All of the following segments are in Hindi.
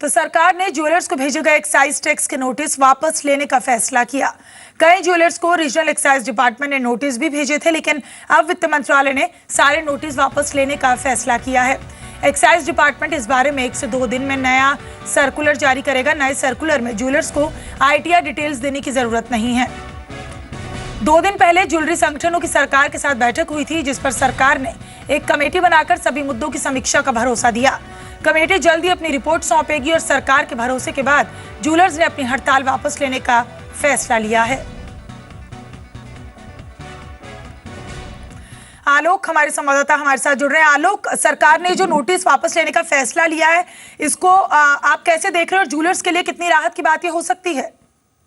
तो सरकार ने ज्वेलर्स को भेजे गए एक्साइज टैक्स के नोटिस वापस लेने का फैसला किया। कई ज्वेलर्स को रीजनल एक्साइज डिपार्टमेंट ने नोटिस भी भेजे थे, लेकिन अब वित्त मंत्रालय ने सारे नोटिस वापस लेने का फैसला किया है। एक्साइज डिपार्टमेंट इस बारे में 1 से 2 दिन में नया सर्कुलर जारी करेगा। नए सर्कुलर में ज्वेलर्स को ITR डिटेल्स देने की जरूरत नहीं है। 2 दिन पहले ज्वेलरी संगठनों की सरकार के साथ बैठक हुई थी, जिस पर सरकार ने एक कमेटी बनाकर सभी मुद्दों की समीक्षा का भरोसा दिया। कमेटी जल्द ही अपनी रिपोर्ट सौंपेगी और सरकार के भरोसे के बाद ज्वेलर्स ने अपनी हड़ताल वापस लेने का फैसला लिया है। आलोक हमारे संवाददाता हमारे साथ जुड़ रहे हैं। आलोक, सरकार ने जो नोटिस वापस लेने का फैसला लिया है, इसको आप कैसे देख रहे हैं और ज्वेलर्स के लिए कितनी राहत की बात ये हो सकती है?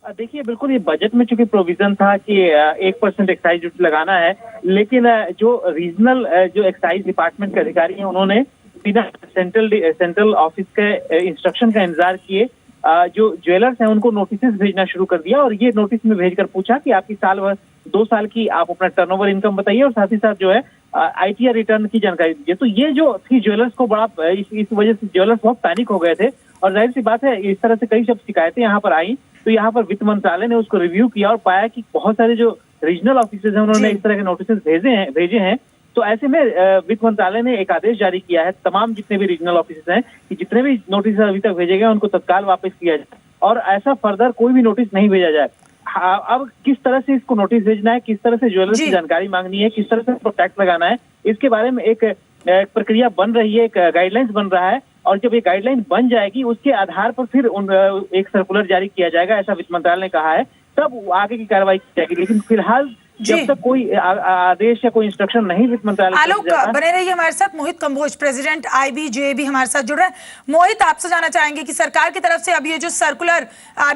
देखिए, बिल्कुल ये बजट में चूंकि प्रोविजन था कि 1% एक्साइज ड्यूटी लगाना है, लेकिन जो रीजनल जो एक्साइज डिपार्टमेंट के अधिकारी हैं, उन्होंने बिना सेंट्रल ऑफिस के इंस्ट्रक्शन का इंतजार किए जो ज्वेलर्स हैं उनको नोटिस भेजना शुरू कर दिया। और ये नोटिस में भेजकर पूछा कि आपकी साल भर 2 साल की आप अपना टर्नओवर इनकम बताइए और साथ ही साथ जो है ITR रिटर्न की जानकारी दीजिए। तो ये जो थी ज्वेलर्स को बड़ा इस वजह से ज्वेलर्स बहुत पैनिक हो गए थे और जाहिर सी बात है इस तरह से कई सब शिकायतें यहाँ पर आई। तो यहाँ पर वित्त मंत्रालय ने उसको रिव्यू किया और पाया कि बहुत सारे जो रीजनल ऑफिसर्स हैं उन्होंने इस तरह के नोटिस भेजे हैं। तो ऐसे में वित्त मंत्रालय ने एक आदेश जारी किया है तमाम जितने भी रीजनल ऑफिसर्स हैं कि जितने भी नोटिस अभी तक भेजे गए उनको तत्काल वापस किया जाए और ऐसा फर्दर कोई भी नोटिस नहीं भेजा जाए। अब किस तरह से इसको नोटिस भेजना है, किस तरह से ज्वेलर्स की जानकारी मांगनी है, किस तरह से इसको टैक्स लगाना है, इसके बारे में एक प्रक्रिया बन रही है, एक गाइडलाइंस बन रहा है। और जब ये गाइडलाइन बन जाएगी उसके आधार पर फिर एक सर्कुलर जारी किया जाएगा, ऐसा वित्त मंत्रालय ने कहा है, तब आगे की कार्रवाई की जाएगी। लेकिन फिलहाल जब तक कोई आदेश या कोई इंस्ट्रक्शन नहीं वित्त मंत्रालय। आलोक, बने रहिए हमारे साथ। मोहित कंबोज, प्रेसिडेंट IBJ भी हमारे साथ जुड़ रहे हैं। मोहित, आपसे जानना चाहेंगे कि सरकार की तरफ से अब ये जो सर्कुलर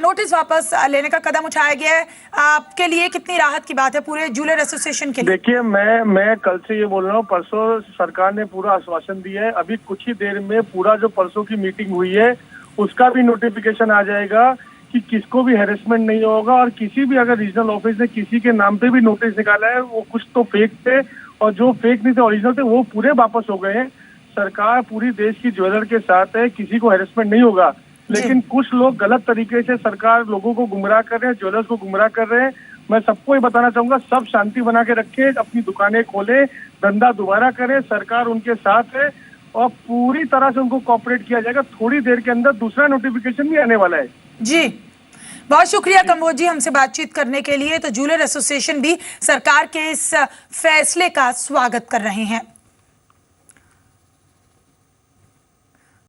नोटिस वापस लेने का कदम उठाया गया है, आपके लिए कितनी राहत की बात है पूरे ज्वेलर एसोसिएशन के लिए? देखिए, मैं कल से ये बोल रहा हूँ, परसों सरकार ने पूरा आश्वासन दिया है। अभी कुछ ही देर में पूरा जो परसों की मीटिंग हुई है उसका भी नोटिफिकेशन आ जाएगा कि किसको भी हैरेसमेंट नहीं होगा। और किसी भी अगर रीजनल ऑफिस ने किसी के नाम पे भी नोटिस निकाला है, वो कुछ तो फेक थे और जो फेक नहीं थे ओरिजिनल थे, वो पूरे वापस हो गए हैं। सरकार पूरी देश की ज्वेलर के साथ है, किसी को हैरेसमेंट नहीं होगा। लेकिन कुछ लोग गलत तरीके से सरकार लोगों को गुमराह कर रहे हैं, ज्वेलर्स को गुमराह कर रहे हैं। मैं सबको ये बताना चाहूंगा, सब शांति बना के रखे, अपनी दुकानें खोले, धंधा दोबारा करें, सरकार उनके साथ है और पूरी तरह से उनको कोऑपरेट किया जाएगा। थोड़ी देर के अंदर दूसरा नोटिफिकेशन भी आने वाला है। जी, बहुत शुक्रिया कंबोज जी हमसे बातचीत करने के लिए। तो ज्वेलर एसोसिएशन भी सरकार के इस फैसले का स्वागत कर रहे हैं।